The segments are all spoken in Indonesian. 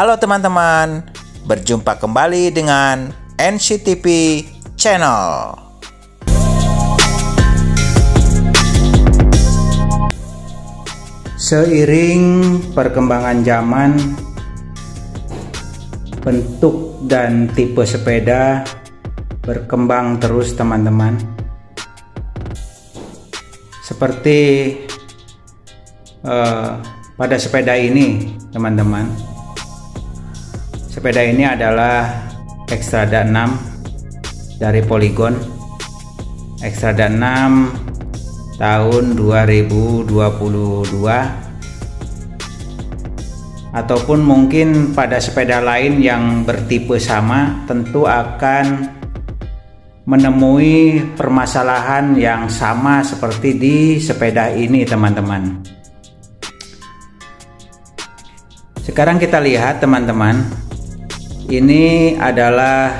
Halo teman-teman, berjumpa kembali dengan NCTV Channel. Seiring perkembangan zaman, bentuk dan tipe sepeda berkembang terus teman-teman. Seperti pada sepeda ini teman-teman. Sepeda ini adalah Xtrada 6 dari Polygon. Xtrada 6 tahun 2022, ataupun mungkin pada sepeda lain yang bertipe sama tentu akan menemui permasalahan yang sama seperti di sepeda ini teman-teman. Sekarang kita lihat teman-teman, ini adalah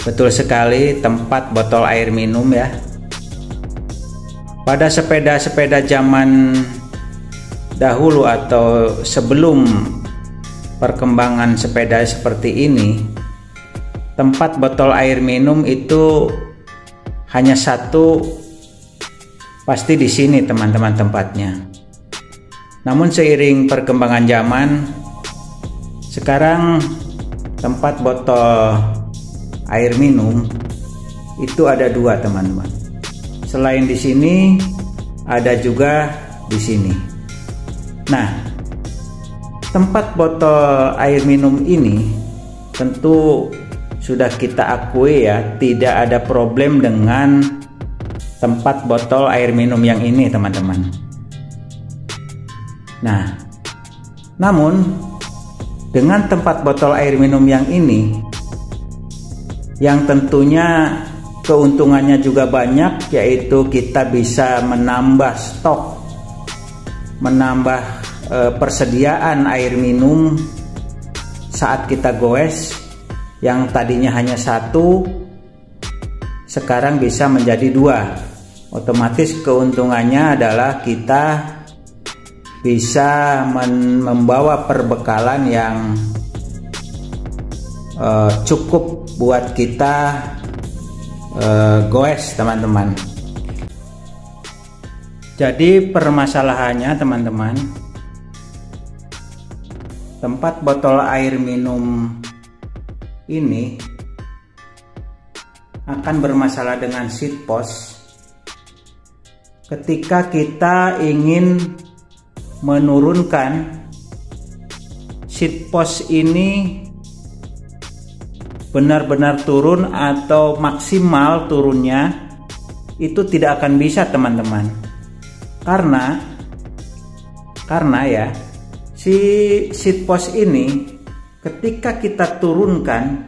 betul sekali tempat botol air minum ya. Pada sepeda-sepeda zaman dahulu atau sebelum perkembangan sepeda seperti ini, tempat botol air minum itu hanya satu, pasti di sini teman-teman tempatnya. Namun seiring perkembangan zaman, sekarang tempat botol air minum itu ada dua teman-teman. Selain di sini, ada juga di sini. Nah, tempat botol air minum ini tentu sudah kita akui ya, tidak ada problem dengan tempat botol air minum yang ini teman-teman. Nah, namun dengan tempat botol air minum yang ini, yang tentunya keuntungannya juga banyak, yaitu kita bisa menambah stok, menambah persediaan air minum saat kita goes, yang tadinya hanya satu sekarang bisa menjadi dua. Otomatis keuntungannya adalah kita bisa membawa perbekalan yang cukup buat kita goes teman-teman. Jadi permasalahannya teman-teman, tempat botol air minum ini akan bermasalah dengan seat post ketika kita ingin menurunkan seat post ini benar-benar turun atau maksimal turunnya, itu tidak akan bisa teman-teman, karena ya si seat post ini ketika kita turunkan,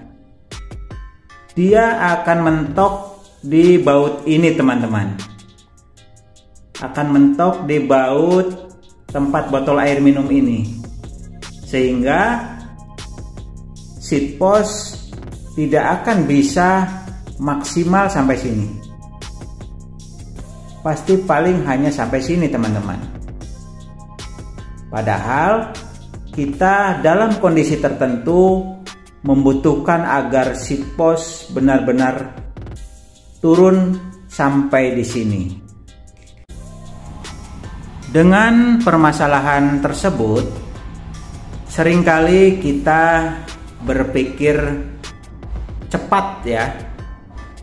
dia akan mentok di baut ini teman-teman, akan mentok di baut tempat botol air minum ini, sehingga seat post tidak akan bisa maksimal sampai sini. Pasti paling hanya sampai sini teman-teman. Padahal kita dalam kondisi tertentu membutuhkan agar seat post benar-benar turun sampai di sini. Dengan permasalahan tersebut, seringkali kita berpikir cepat ya.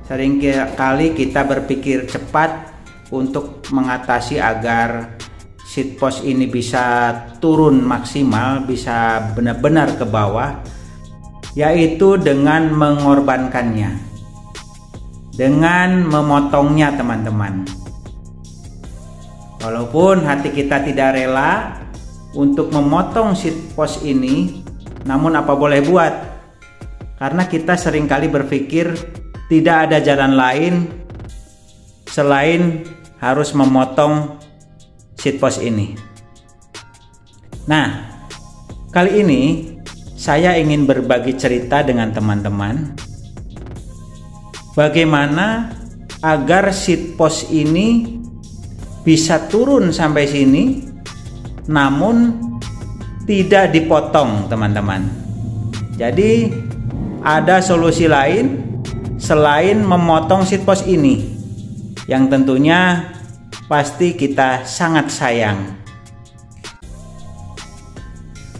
Seringkali kita berpikir cepat untuk mengatasi agar seat post ini bisa turun maksimal, bisa benar-benar ke bawah, yaitu dengan mengorbankannya, dengan memotongnya teman-teman. Walaupun hati kita tidak rela untuk memotong seat post ini, namun apa boleh buat, karena kita seringkali berpikir tidak ada jalan lain selain harus memotong seat post ini. Nah, kali ini saya ingin berbagi cerita dengan teman-teman bagaimana agar seat post ini bisa turun sampai sini, namun tidak dipotong, teman-teman. Jadi ada solusi lain selain memotong seat post ini, yang tentunya pasti kita sangat sayang.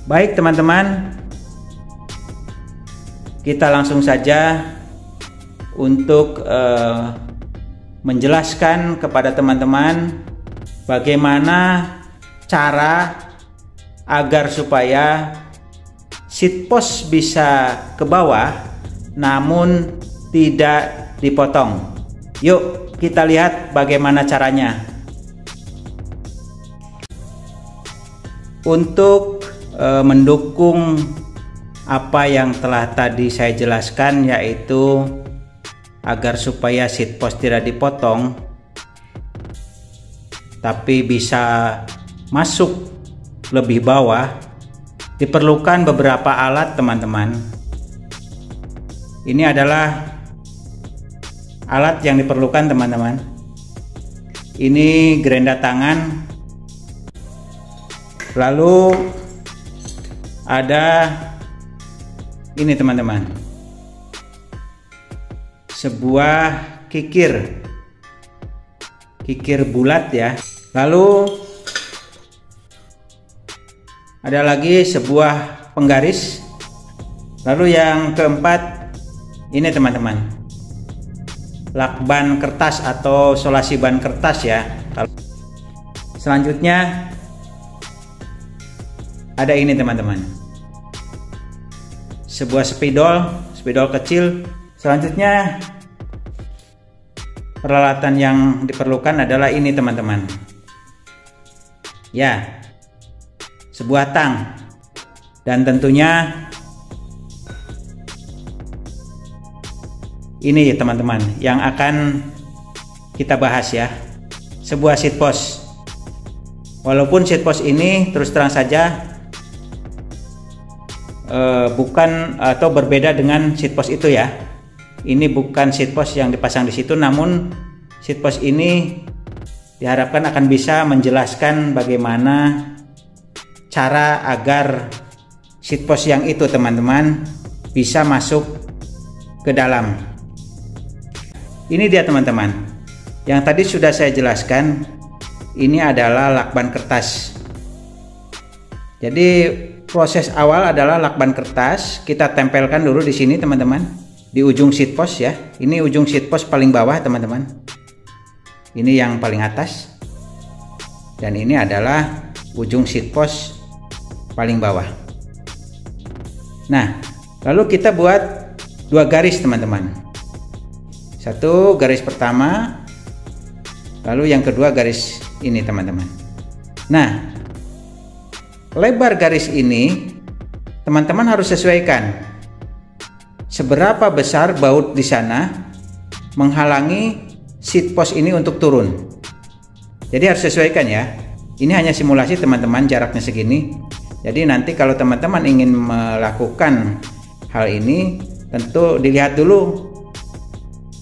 Baik teman-teman, kita langsung saja untuk menjelaskan kepada teman-teman bagaimana cara agar supaya seat post bisa ke bawah namun tidak dipotong. Yuk kita lihat bagaimana caranya. Untuk mendukung apa yang telah tadi saya jelaskan, yaitu agar supaya seat post tidak dipotong tapi bisa masuk lebih bawah, diperlukan beberapa alat, teman-teman. Ini adalah alat yang diperlukan, teman-teman. Ini gerenda tangan, lalu ada ini, teman-teman, sebuah kikir bulat ya. Lalu ada lagi sebuah penggaris. Lalu yang keempat ini, teman-teman, lakban kertas atau solasi ban kertas ya. Selanjutnya ada ini, teman-teman, sebuah spidol kecil. Selanjutnya peralatan yang diperlukan adalah ini, teman-teman, ya, sebuah tang, dan tentunya ini, teman-teman, yang akan kita bahas ya, sebuah seat post. Walaupun seat post ini terus terang saja bukan atau berbeda dengan seat post itu ya. Ini bukan seat post yang dipasang di situ, namun seat post ini diharapkan akan bisa menjelaskan bagaimana cara agar seat post yang itu, teman-teman, bisa masuk ke dalam. Ini dia, teman-teman, yang tadi sudah saya jelaskan. Ini adalah lakban kertas. Jadi proses awal adalah lakban kertas kita tempelkan dulu di sini, teman-teman, di ujung seat post ya. Ini ujung seat post paling bawah, teman-teman. Ini yang paling atas, dan ini adalah ujung seat post paling bawah. Nah, lalu kita buat dua garis, teman-teman. Satu garis pertama, lalu yang kedua garis ini, teman-teman. Nah, lebar garis ini teman-teman harus sesuaikan seberapa besar baut di sana menghalangi seat post ini untuk turun. Jadi harus sesuaikan ya. Ini hanya simulasi, teman-teman, jaraknya segini. Jadi nanti kalau teman-teman ingin melakukan hal ini, tentu dilihat dulu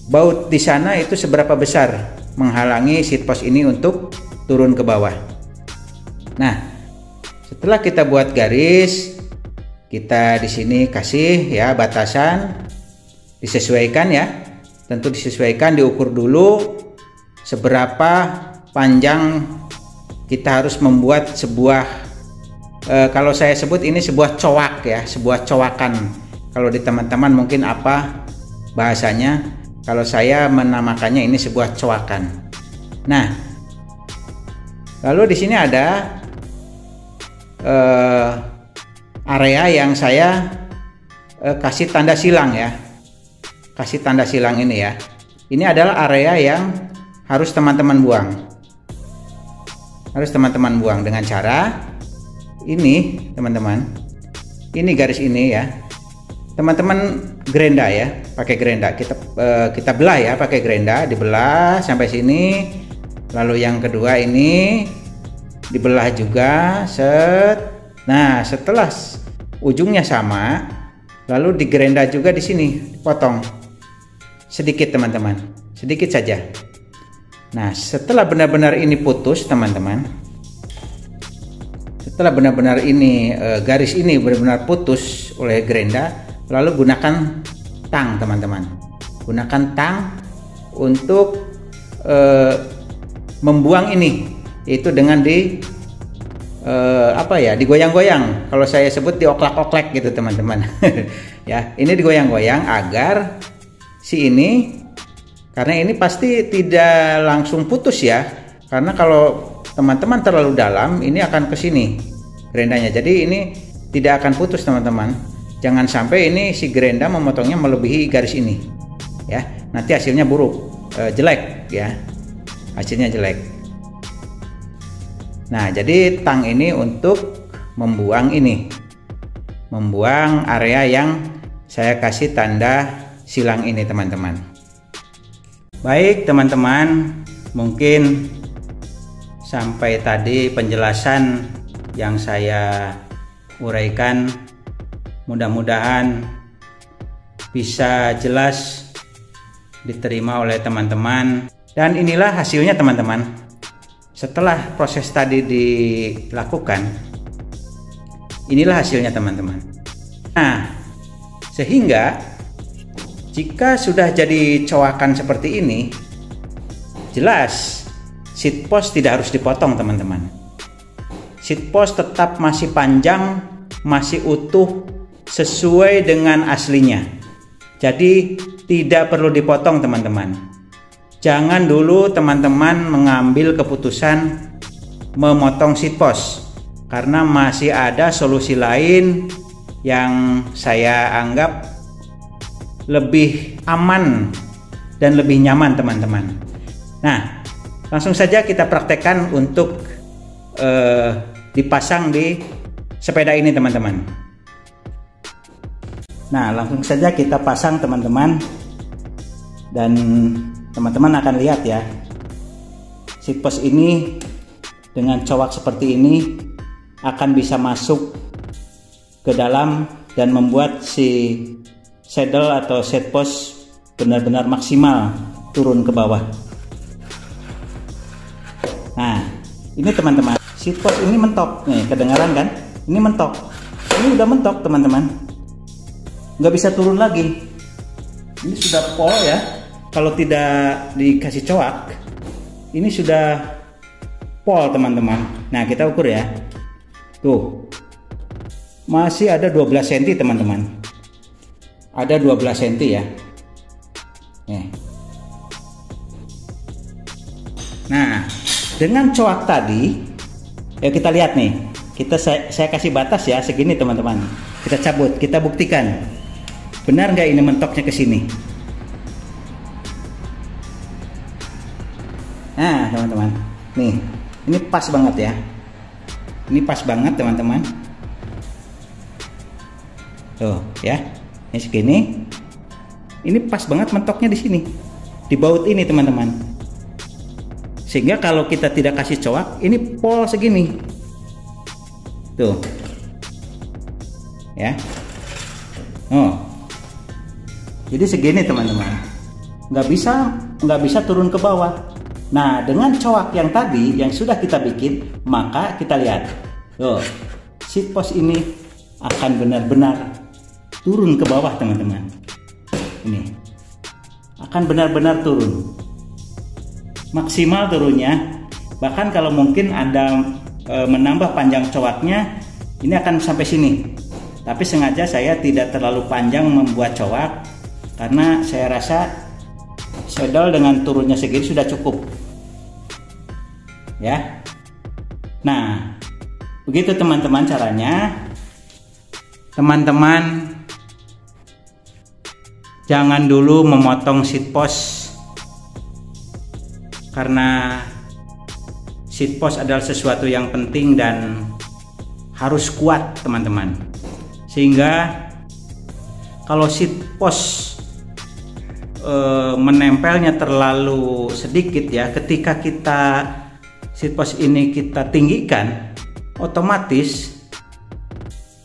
baut di sana itu seberapa besar menghalangi seat post ini untuk turun ke bawah. Nah, setelah kita buat garis, kita di sini kasih ya batasan, disesuaikan ya. Tentu disesuaikan, diukur dulu seberapa panjang kita harus membuat sebuah kalau saya sebut ini sebuah cowak ya, sebuah cowakan. Kalau di teman-teman mungkin apa bahasanya? Kalau saya menamakannya ini sebuah cowakan. Nah, lalu di sini ada area yang saya kasih tanda silang ya. Kasih tanda silang ini ya. Ini adalah area yang harus teman-teman buang. Harus teman-teman buang dengan cara ini, teman-teman. Ini garis ini ya. Teman-teman gerenda ya, pakai gerenda. Kita belah ya, pakai gerenda, dibelah sampai sini. Lalu yang kedua ini dibelah juga, set. Nah, setelah ujungnya sama, lalu digerenda juga di sini, potong sedikit, teman-teman, sedikit saja. Nah, setelah benar-benar ini putus, teman-teman, setelah benar-benar ini garis ini benar-benar putus oleh gerenda, lalu gunakan tang teman-teman. Gunakan tang untuk membuang ini, itu dengan digoyang-goyang. Kalau saya sebut dioklek-oklek gitu teman-teman. Ya, ini digoyang-goyang agar si ini, karena ini pasti tidak langsung putus ya. Karena kalau teman-teman terlalu dalam, ini akan ke sini gerendanya. Jadi ini tidak akan putus teman-teman. Jangan sampai ini si gerenda memotongnya melebihi garis ini. Ya, nanti hasilnya buruk, jelek ya. Hasilnya jelek. Nah, jadi tang ini untuk membuang ini. Membuang area yang saya kasih tanda silang ini teman-teman. Baik teman-teman, mungkin sampai tadi penjelasan yang saya uraikan mudah-mudahan bisa jelas diterima oleh teman-teman. Dan inilah hasilnya teman-teman. Setelah proses tadi dilakukan, inilah hasilnya teman-teman. Nah, sehingga jika sudah jadi coakan seperti ini, jelas seat post tidak harus dipotong teman-teman. Seat post tetap masih panjang, masih utuh sesuai dengan aslinya. Jadi tidak perlu dipotong teman-teman. Jangan dulu teman-teman mengambil keputusan memotong seat post, karena masih ada solusi lain yang saya anggap lebih aman dan lebih nyaman teman-teman. Nah, langsung saja kita praktekkan untuk dipasang di sepeda ini teman-teman. Nah, langsung saja kita pasang teman-teman, dan teman-teman akan lihat ya, seat post ini dengan coak seperti ini akan bisa masuk ke dalam dan membuat si saddle atau seat post benar-benar maksimal turun ke bawah. Nah, ini teman-teman, seat post ini mentok nih, kedengaran kan? Ini mentok, ini udah mentok teman-teman, nggak bisa turun lagi. Ini sudah pol ya. Kalau tidak dikasih coak, ini sudah pol teman-teman. Nah, kita ukur ya. Tuh, masih ada 12 cm teman-teman. Ada 12 cm ya. Nah, dengan coak tadi, ya kita lihat nih. Saya kasih batas ya, segini teman-teman. Kita cabut, kita buktikan. Benar nggak ini mentoknya ke sini? Nah teman-teman, nih ini pas banget ya, ini pas banget teman-teman. Tuh ya, ini segini, ini pas banget mentoknya di sini, di baut ini teman-teman. Sehingga kalau kita tidak kasih coak, ini pol segini, tuh ya. Oh, jadi segini teman-teman, nggak bisa turun ke bawah. Nah, dengan coak yang tadi yang sudah kita bikin, maka kita lihat, seat post ini akan benar-benar turun ke bawah teman-teman. Ini akan benar-benar turun, maksimal turunnya. Bahkan kalau mungkin Anda menambah panjang coaknya, ini akan sampai sini. Tapi sengaja saya tidak terlalu panjang membuat coak, karena saya rasa saddle dengan turunnya segini sudah cukup ya. Nah, begitu teman-teman caranya. Teman-teman jangan dulu memotong seat post, karena seat post adalah sesuatu yang penting dan harus kuat teman-teman. Sehingga kalau seat post menempelnya terlalu sedikit ya, ketika kita seat post ini kita tinggikan, otomatis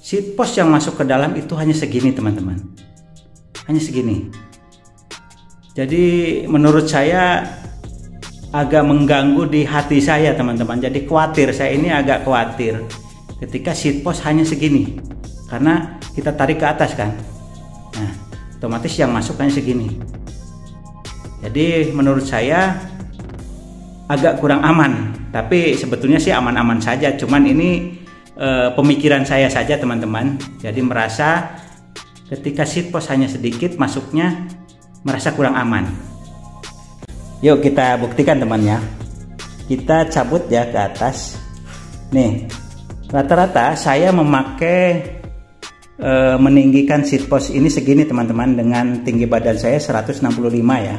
seat post yang masuk ke dalam itu hanya segini teman-teman, hanya segini. Jadi menurut saya agak mengganggu di hati saya teman-teman. Jadi khawatir, saya ini agak khawatir ketika seat post hanya segini, karena kita tarik ke atas kan. Nah, otomatis yang masuk hanya segini. Jadi menurut saya agak kurang aman, tapi sebetulnya sih aman-aman saja. Cuman ini pemikiran saya saja teman-teman. Jadi merasa ketika seat post hanya sedikit masuknya, merasa kurang aman. Yuk kita buktikan teman ya. Kita cabut ya ke atas. Nih, rata-rata saya memakai meninggikan seat post ini segini teman-teman, dengan tinggi badan saya 165 ya.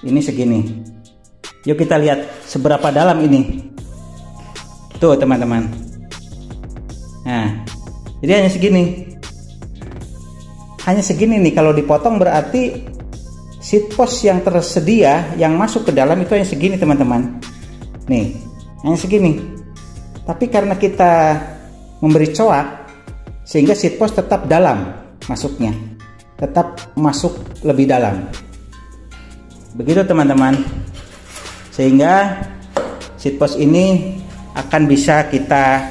Ini segini. Yuk kita lihat seberapa dalam ini. Tuh teman-teman. Nah, jadi hanya segini. Hanya segini nih, kalau dipotong berarti seat post yang tersedia yang masuk ke dalam itu hanya segini teman-teman. Nih, hanya segini. Tapi karena kita memberi coak, sehingga seat post tetap dalam masuknya, tetap masuk lebih dalam. Begitu teman-teman. Sehingga seat post ini akan bisa kita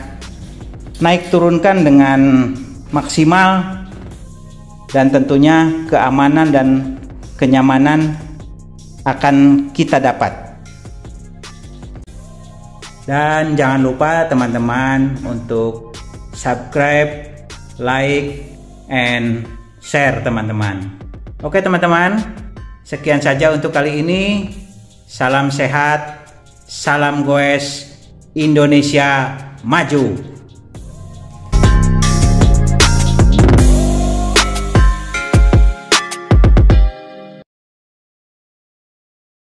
naik turunkan dengan maksimal, dan tentunya keamanan dan kenyamanan akan kita dapat. Dan jangan lupa teman-teman untuk subscribe, like, and share teman-teman. Oke teman-teman, sekian saja untuk kali ini. Salam sehat, salam goes, Indonesia maju.